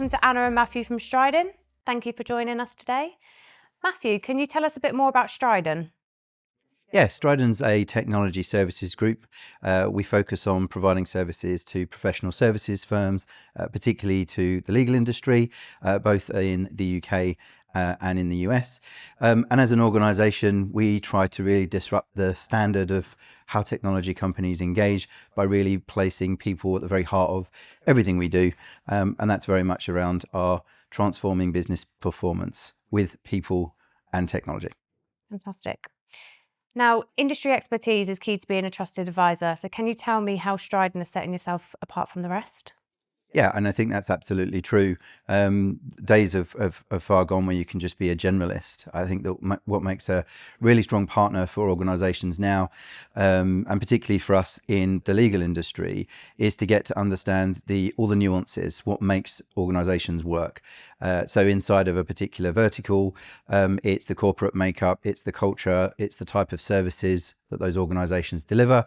welcome to Anna and Matthew from Stridon. Thank you for joining us today. Matthew, can you tell us a bit more about Stridon? Yeah, Stridon's a technology services group. We focus on providing services to professional services firms, particularly to the legal industry, both in the UK and in the US. And as an organisation, we try to really disrupt the standard of how technology companies engage by really placing people at the very heart of everything we do. And that's very much around our transforming business performance with people and technology. Fantastic. Now, industry expertise is key to being a trusted advisor. So can you tell me how Stridon is setting yourself apart from the rest? Yeah, and I think that's absolutely true. Days of far gone where you can just be a generalist. I think that what makes a really strong partner for organisations now, and particularly for us in the legal industry, is to get to understand all the nuances, what makes organisations work. So inside of a particular vertical, it's the corporate makeup, it's the culture, it's the type of services that those organisations deliver,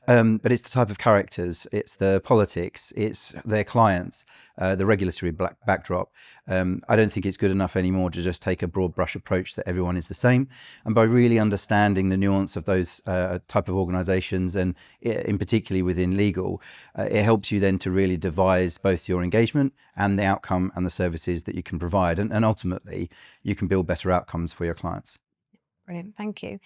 but it's the type of characters, it's the politics, it's their clients, the regulatory backdrop. I don't think it's good enough anymore to just take a broad brush approach that everyone is the same. And by really understanding the nuance of those type of organisations, and in particularly within legal, it helps you then to really devise both your engagement and the outcome and the services that you can provide. And ultimately, you can build better outcomes for your clients. Brilliant, thank you.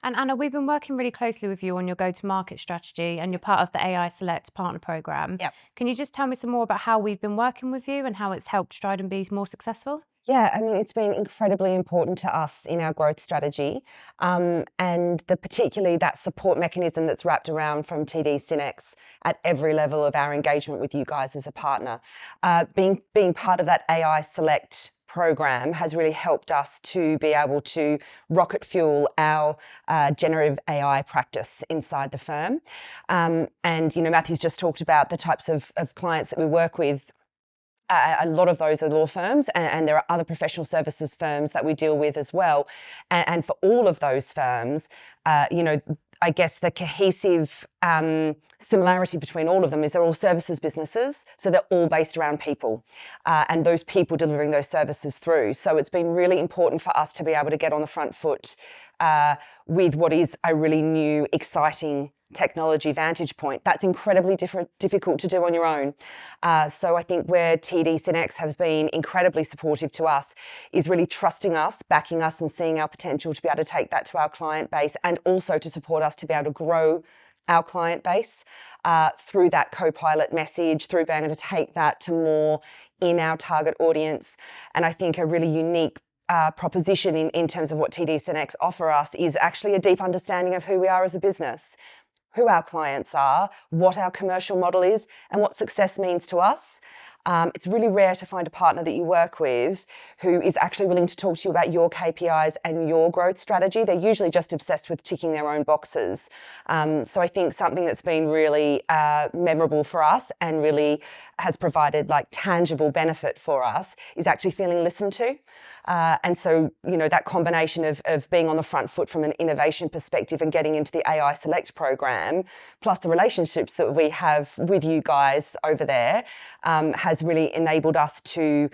And Anna, we've been working really closely with you on your go-to-market strategy, and you're part of the AI Select partner program. Yep. Can you just tell me some more about how we've been working with you and how it's helped Stridon be more successful? Yeah, I mean, it's been incredibly important to us in our growth strategy, and particularly that support mechanism that's wrapped around from TD SYNNEX at every level of our engagement with you guys as a partner. Being part of that AI Select program has really helped us to be able to rocket fuel our generative AI practice inside the firm. And, Matthew's just talked about the types of clients that we work with. A lot of those are law firms, and there are other professional services firms that we deal with as well. And for all of those firms, I guess the cohesive similarity between all of them is they're all services businesses, so they're all based around people and those people delivering those services through. So it's been really important for us to be able to get on the front foot with what is a really new, exciting technology vantage point. That's incredibly difficult to do on your own. So I think where TD SYNNEX have been incredibly supportive to us is really trusting us, backing us, and seeing our potential to be able to take that to our client base, and also to support us to be able to grow our client base through that co-pilot message, through being able to take that to more in our target audience. And I think a really unique proposition in terms of what TD SYNNEX offer us is actually a deep understanding of who we are as a business, who our clients are, what our commercial model is, and what success means to us. It's really rare to find a partner that you work with who is actually willing to talk to you about your KPIs and your growth strategy. They're usually just obsessed with ticking their own boxes. So I think something that's been really memorable for us and really has provided like tangible benefit for us is actually feeling listened to. And so, that combination of being on the front foot from an innovation perspective and getting into the AI Select program, plus the relationships that we have with you guys over there, has really enabled us to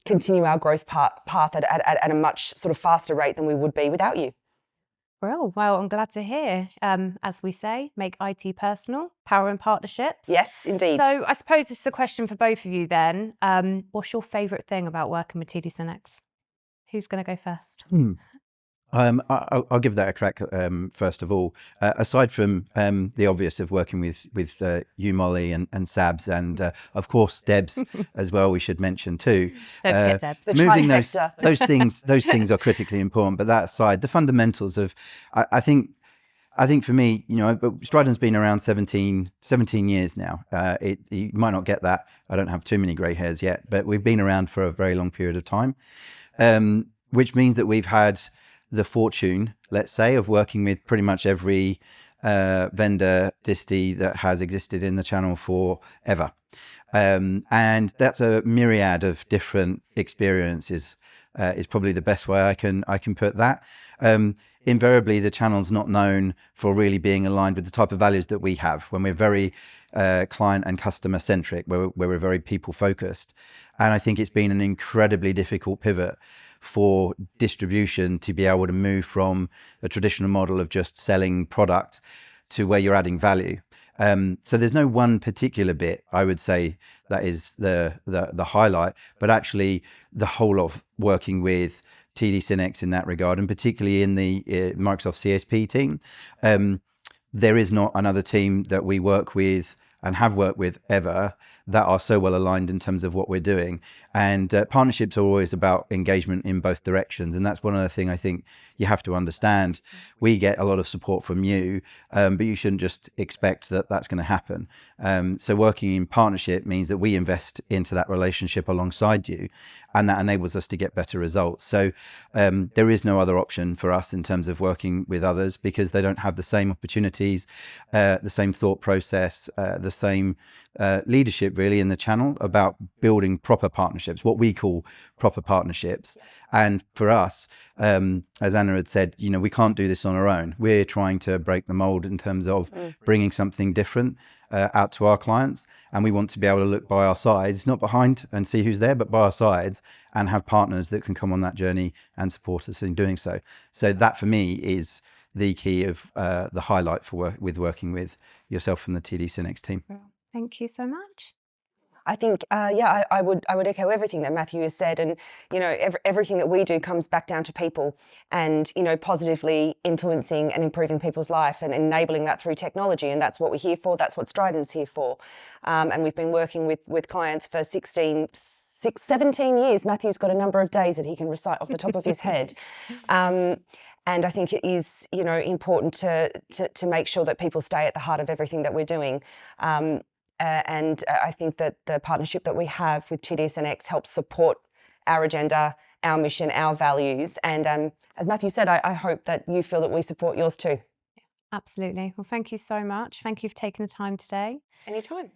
continue our growth path at a much sort of faster rate than we would be without you. Well, I'm glad to hear. As we say, make IT personal, power in partnerships. Yes, indeed. So I suppose this is a question for both of you then. What's your favourite thing about working with TD SYNNEX? Who's going to go first? I'll give that a crack first of all. Aside from the obvious of working with you, Molly, and Sabs, and of course Debs as well, we should mention too. Don't forget Debs. Moving those things are critically important. But that aside, the fundamentals of I think for me, Stridon's been around 17 years now. You might not get that. I don't have too many grey hairs yet, but we've been around for a very long period of time, which means that we've had the fortune, let's say, of working with pretty much every vendor disty that has existed in the channel forever. And that's a myriad of different experiences, is probably the best way I can put that. Invariably, the channel's not known for really being aligned with the type of values that we have when we're very client and customer centric, where we're very people focused. And I think it's been an incredibly difficult pivot for distribution to be able to move from a traditional model of just selling product to where you're adding value. So there's no one particular bit, I would say, that is the highlight, but actually the whole of working with TD SYNNEX in that regard, and particularly in the Microsoft CSP team. There is not another team that we work with and have worked with ever that are so well aligned in terms of what we're doing. And partnerships are always about engagement in both directions. And that's one other thing I think you have to understand. We get a lot of support from you, but you shouldn't just expect that that's going to happen. So working in partnership means that we invest into that relationship alongside you, and that enables us to get better results. So there is no other option for us in terms of working with others, because they don't have the same opportunities, the same thought process, the same leadership really in the channel about building proper partnerships, what we call proper partnerships. And for us, as Anna had said, we can't do this on our own. We're trying to break the mold in terms of bringing something different out to our clients. And we want to be able to look by our sides, not behind and see who's there, but by our sides, and have partners that can come on that journey and support us in doing so. So that for me is the key of the highlight for working with yourself and the TD SYNNEX team. Thank you so much. I think, I would echo everything that Matthew has said, and everything that we do comes back down to people, and positively influencing and improving people's life and enabling that through technology, and that's what we're here for. That's what Stridon's here for, and we've been working with clients for 17 years. Matthew's got a number of days that he can recite off the top of his head. And I think it is, important to make sure that people stay at the heart of everything that we're doing. And I think that the partnership that we have with TD SYNNEX helps support our agenda, our mission, our values. And as Matthew said, I hope that you feel that we support yours too. Absolutely. Well, thank you so much. Thank you for taking the time today. Anytime.